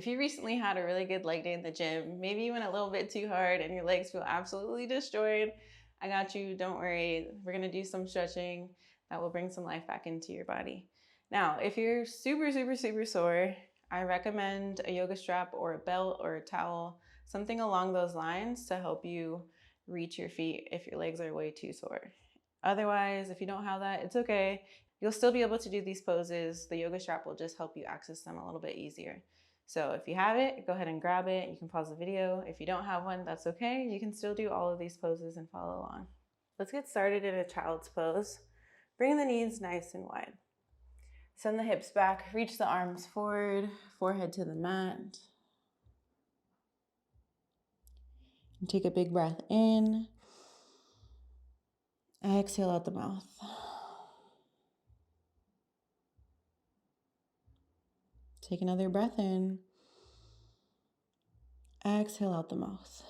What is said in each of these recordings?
If you recently had a really good leg day in the gym, maybe you went a little bit too hard and your legs feel absolutely destroyed, I got you, don't worry. We're gonna do some stretching that will bring some life back into your body. Now, if you're super sore, I recommend a yoga strap or a belt or a towel, something along those lines to help you reach your feet if your legs are way too sore. Otherwise, if you don't have that, it's okay. You'll still be able to do these poses. The yoga strap will just help you access them a little bit easier. So if you have it, go ahead and grab it. You can pause the video. If you don't have one, that's okay. You can still do all of these poses and follow along. Let's get started in a child's pose. Bring the knees nice and wide. Send the hips back, reach the arms forward, forehead to the mat. And take a big breath in. Exhale out the mouth. Take another breath in. Exhale out the mouth.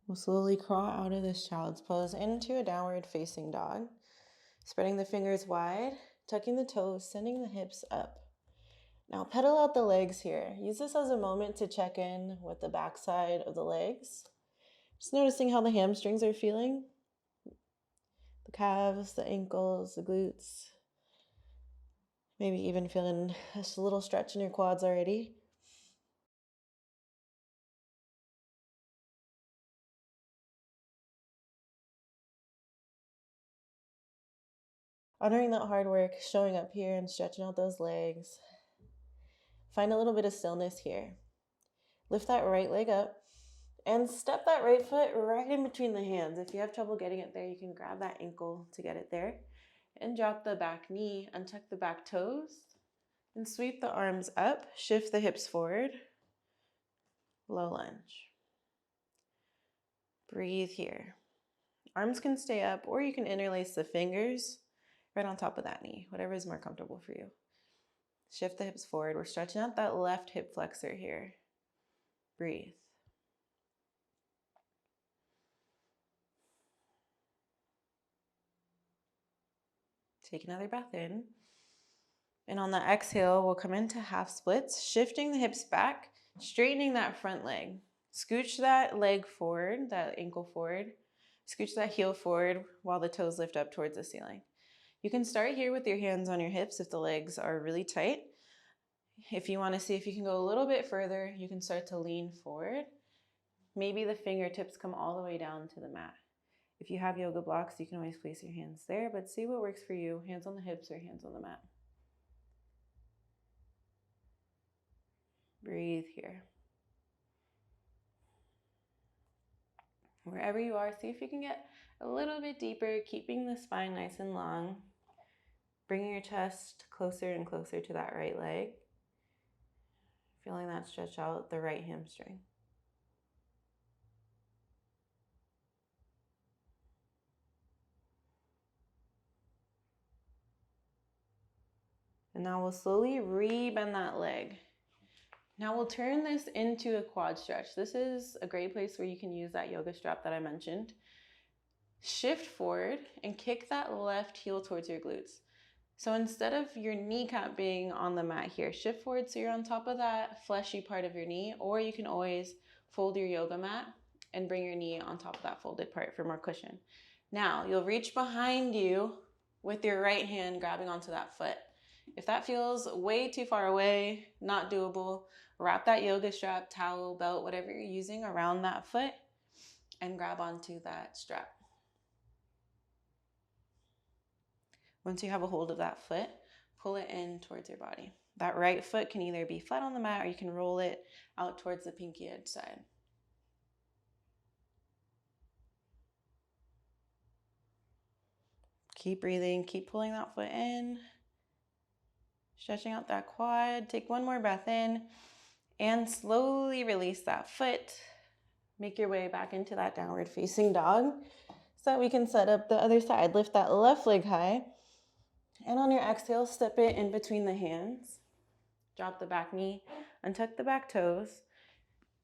We'll slowly crawl out of this child's pose into a downward facing dog. Spreading the fingers wide, tucking the toes, sending the hips up. Now pedal out the legs here. Use this as a moment to check in with the backside of the legs. Just noticing how the hamstrings are feeling. The calves, the ankles, the glutes. Maybe even feeling just a little stretch in your quads already. Honoring that hard work, showing up here and stretching out those legs. Find a little bit of stillness here. Lift that right leg up and step that right foot right in between the hands. If you have trouble getting it there, you can grab that ankle to get it there. And drop the back knee, untuck the back toes, and sweep the arms up, shift the hips forward, low lunge. Breathe here. Arms can stay up, or you can interlace the fingers right on top of that knee, whatever is more comfortable for you. Shift the hips forward. We're stretching out that left hip flexor here. Breathe. Take another breath in. And on the exhale, we'll come into half splits, shifting the hips back, straightening that front leg. Scooch that leg forward, that ankle forward. Scooch that heel forward while the toes lift up towards the ceiling. You can start here with your hands on your hips if the legs are really tight. If you want to see if you can go a little bit further, you can start to lean forward. Maybe the fingertips come all the way down to the mat. If you have yoga blocks, you can always place your hands there, but see what works for you. Hands on the hips or hands on the mat. Breathe here. Wherever you are, see if you can get a little bit deeper, keeping the spine nice and long. Bringing your chest closer and closer to that right leg. Feeling that stretch out the right hamstring. And now we'll slowly re-bend that leg. Now we'll turn this into a quad stretch. This is a great place where you can use that yoga strap that I mentioned. Shift forward and kick that left heel towards your glutes. So instead of your kneecap being on the mat here, shift forward so you're on top of that fleshy part of your knee, or you can always fold your yoga mat and bring your knee on top of that folded part for more cushion. Now you'll reach behind you with your right hand grabbing onto that foot. If that feels way too far away, not doable, wrap that yoga strap, towel, belt, whatever you're using around that foot and grab onto that strap. Once you have a hold of that foot, pull it in towards your body. That right foot can either be flat on the mat or you can roll it out towards the pinky edge side. Keep breathing, keep pulling that foot in. Stretching out that quad. Take one more breath in and slowly release that foot. Make your way back into that downward facing dog so that we can set up the other side. Lift that left leg high. And on your exhale, step it in between the hands. Drop the back knee, untuck the back toes.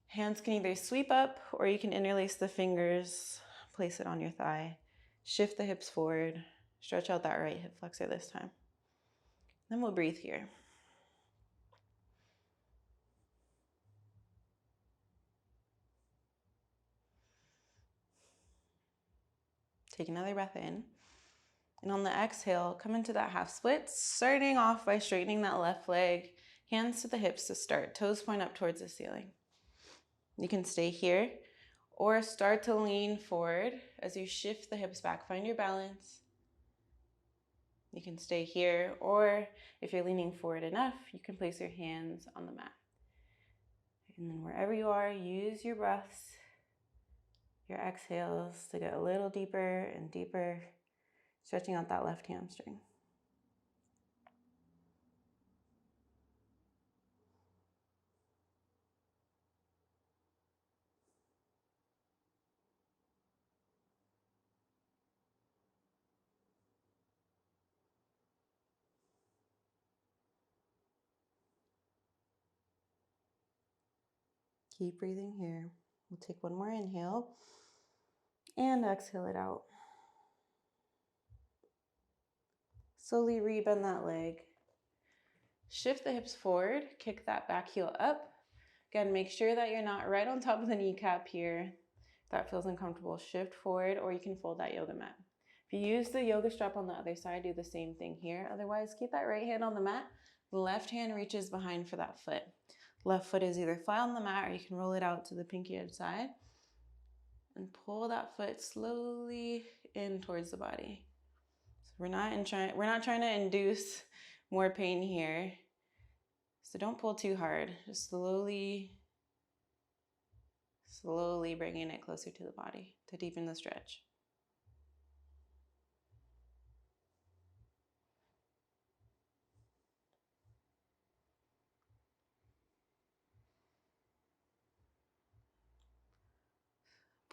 Hands can either sweep up or you can interlace the fingers, place it on your thigh. Shift the hips forward, Stretch out that right hip flexor this time. Then we'll breathe here. Take another breath in. And on the exhale, come into that half split, starting off by straightening that left leg, hands to the hips to start, toes point up towards the ceiling. You can stay here or start to lean forward as you shift the hips back. Find your balance. You can stay here, or if you're leaning forward enough, you can place your hands on the mat. And then wherever you are, use your breaths, your exhales to get a little deeper and deeper, stretching out that left hamstring. Keep breathing here. We'll take one more inhale and exhale it out. Slowly rebend that leg. Shift the hips forward, kick that back heel up. Again, make sure that you're not right on top of the kneecap here. If that feels uncomfortable, shift forward, or you can fold that yoga mat. If you use the yoga strap on the other side, do the same thing here. Otherwise, keep that right hand on the mat. The left hand reaches behind for that foot. Left foot is either flat on the mat, or you can roll it out to the pinky edge side and pull that foot slowly in towards the body. So we're not trying to induce more pain here. So don't pull too hard. Just slowly bringing it closer to the body to deepen the stretch.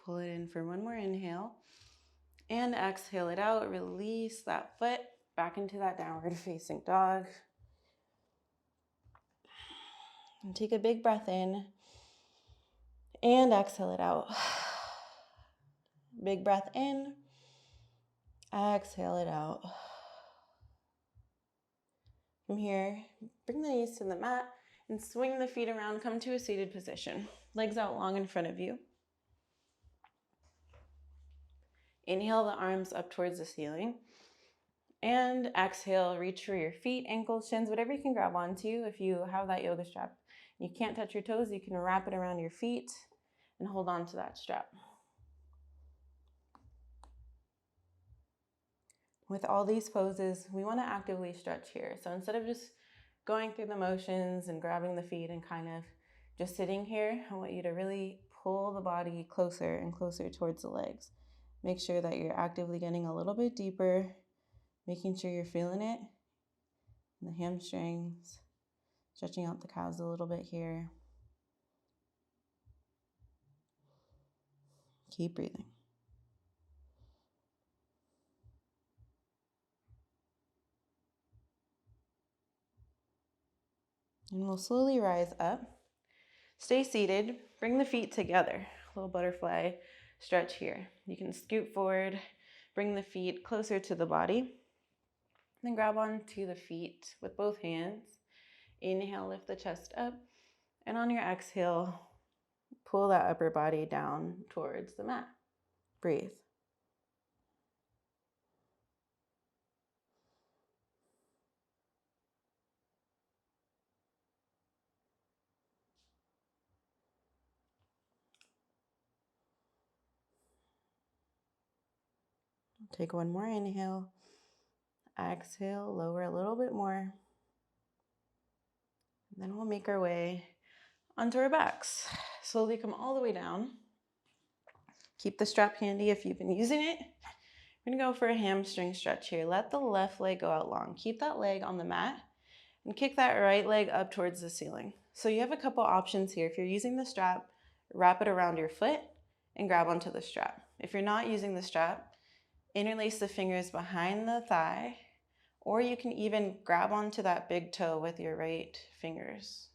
Pull it in for one more inhale and exhale it out. Release that foot back into that downward facing dog. And take a big breath in and exhale it out. Big breath in, exhale it out. From here, bring the knees to the mat and swing the feet around. Come to a seated position. Legs out long in front of you. Inhale the arms up towards the ceiling. And exhale, reach for your feet, ankles, shins, whatever you can grab onto. If you have that yoga strap, you can't touch your toes, you can wrap it around your feet and hold on to that strap. With all these poses, we want to actively stretch here. So instead of just going through the motions and grabbing the feet and kind of just sitting here, I want you to really pull the body closer and closer towards the legs. Make sure that you're actively getting a little bit deeper, making sure you're feeling it in the hamstrings, stretching out the calves a little bit here. Keep breathing. And we'll slowly rise up. Stay seated, bring the feet together. A little butterfly stretch here. You can scoot forward, bring the feet closer to the body. Then grab onto the feet with both hands. Inhale, lift the chest up. And on your exhale, pull that upper body down towards the mat. Breathe. Take one more inhale. Exhale, lower a little bit more. And then we'll make our way onto our backs. Slowly come all the way down. Keep the strap handy if you've been using it. We're gonna go for a hamstring stretch here. Let the left leg go out long. Keep that leg on the mat and kick that right leg up towards the ceiling. So you have a couple options here. If you're using the strap, wrap it around your foot and grab onto the strap. If you're not using the strap, interlace the fingers behind the thigh, or you can even grab onto that big toe with your right fingers.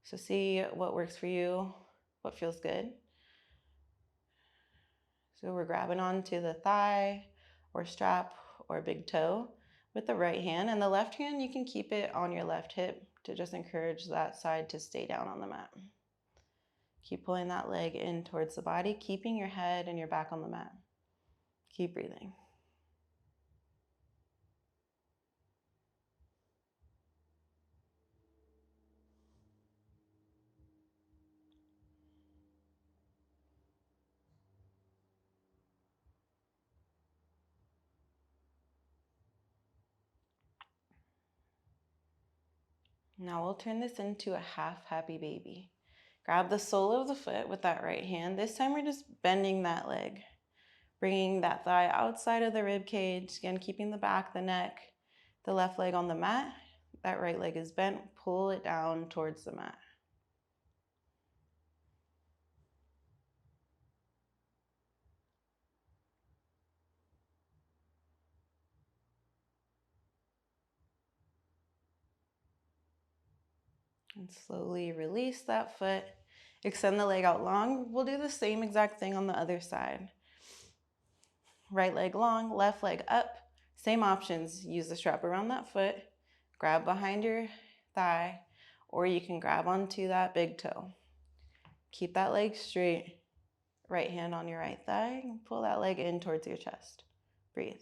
So see what works for you, what feels good. So we're grabbing onto the thigh or strap or big toe with the right hand, and the left hand, you can keep it on your left hip to just encourage that side to stay down on the mat. Keep pulling that leg in towards the body, keeping your head and your back on the mat. Keep breathing. Now we'll turn this into a half happy baby. Grab the sole of the foot with that right hand. This time we're just bending that leg, bringing that thigh outside of the rib cage. Again, keeping the back, the neck, the left leg on the mat. That right leg is bent. Pull it down towards the mat. And slowly release that foot. Extend the leg out long. We'll do the same exact thing on the other side. Right leg long, left leg up. Same options. Use the strap around that foot. Grab behind your thigh, or you can grab onto that big toe. Keep that leg straight. Right hand on your right thigh. Pull that leg in towards your chest. Breathe.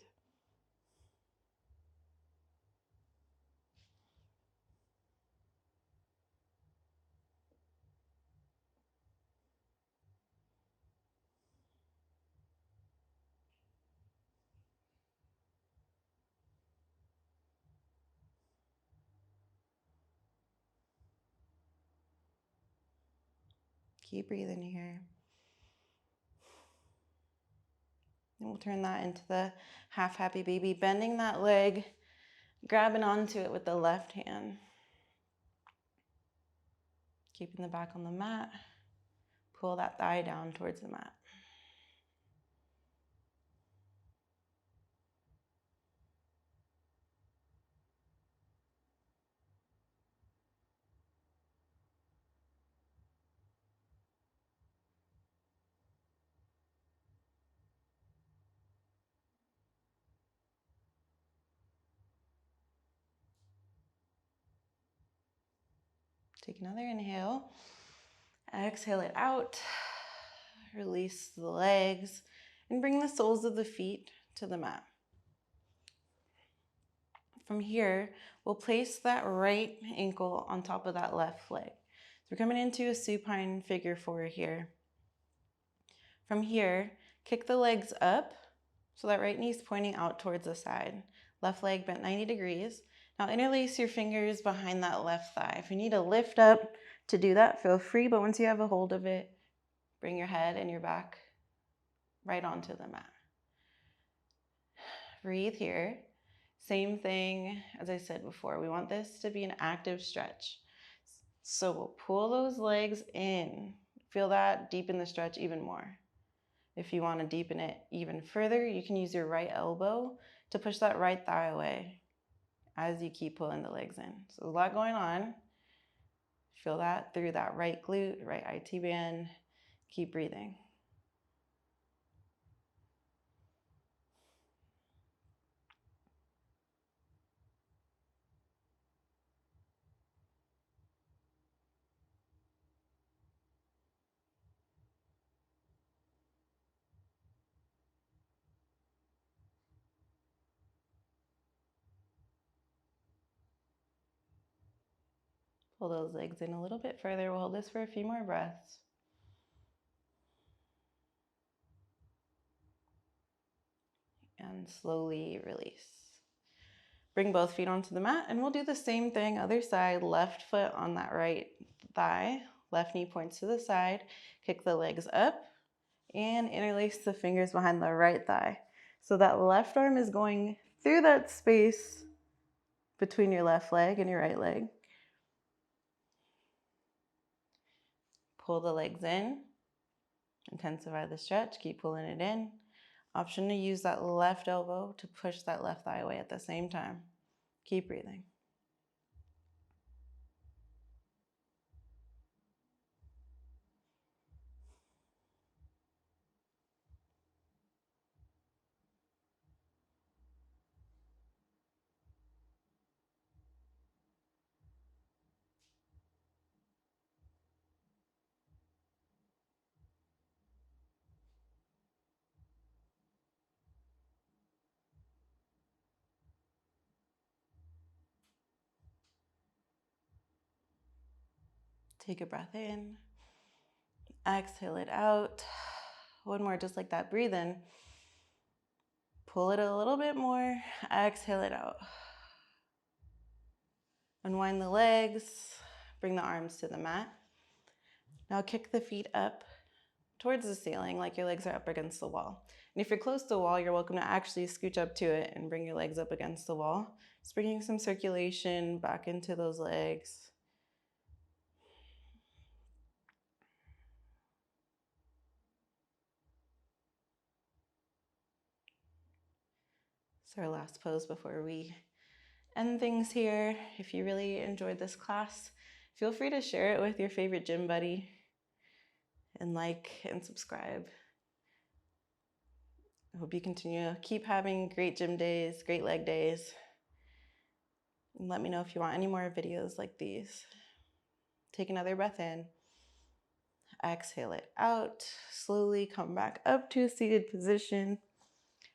Keep breathing here. And we'll turn that into the half happy baby, bending that leg, grabbing onto it with the left hand. Keeping the back on the mat. Pull that thigh down towards the mat. Take another inhale. Exhale it out. Release the legs and bring the soles of the feet to the mat. From here, we'll place that right ankle on top of that left leg. So we're coming into a supine figure four here. From here, kick the legs up so that right knee's pointing out towards the side. Left leg bent 90 degrees. Now interlace your fingers behind that left thigh. If you need to lift up to do that, feel free, but once you have a hold of it, bring your head and your back right onto the mat. Breathe here. Same thing as I said before. We want this to be an active stretch. So we'll pull those legs in. Feel that, deepen the stretch even more. If you want to deepen it even further, you can use your right elbow to push that right thigh away as you keep pulling the legs in. So there's a lot going on. Feel that through that right glute, right IT band. Keep breathing. Pull those legs in a little bit further. We'll hold this for a few more breaths. And slowly release. Bring both feet onto the mat, and we'll do the same thing, other side, left foot on that right thigh, left knee points to the side, kick the legs up, and interlace the fingers behind the right thigh. So that left arm is going through that space between your left leg and your right leg. Pull the legs in, intensify the stretch, keep pulling it in. Option to use that left elbow to push that left thigh away at the same time. Keep breathing. Take a breath in. Exhale it out. One more, just like that. Breathe in. Pull it a little bit more. Exhale it out. Unwind the legs. Bring the arms to the mat. Now kick the feet up towards the ceiling like your legs are up against the wall. And if you're close to the wall, you're welcome to actually scooch up to it and bring your legs up against the wall. Just bringing some circulation back into those legs. It's our last pose before we end things here. If you really enjoyed this class, feel free to share it with your favorite gym buddy and like and subscribe. I hope you continue to keep having great gym days, great leg days. And let me know if you want any more videos like these. Take another breath in. Exhale it out. Slowly come back up to a seated position. And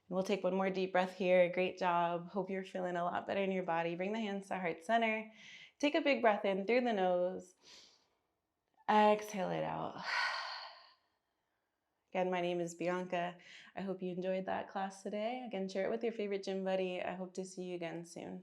we'll take one more deep breath here. Great job. Hope you're feeling a lot better in your body. Bring the hands to heart center. Take a big breath in through the nose. Exhale it out. Again, my name is Bianca. I hope you enjoyed that class today. Again, share it with your favorite gym buddy. I hope to see you again soon.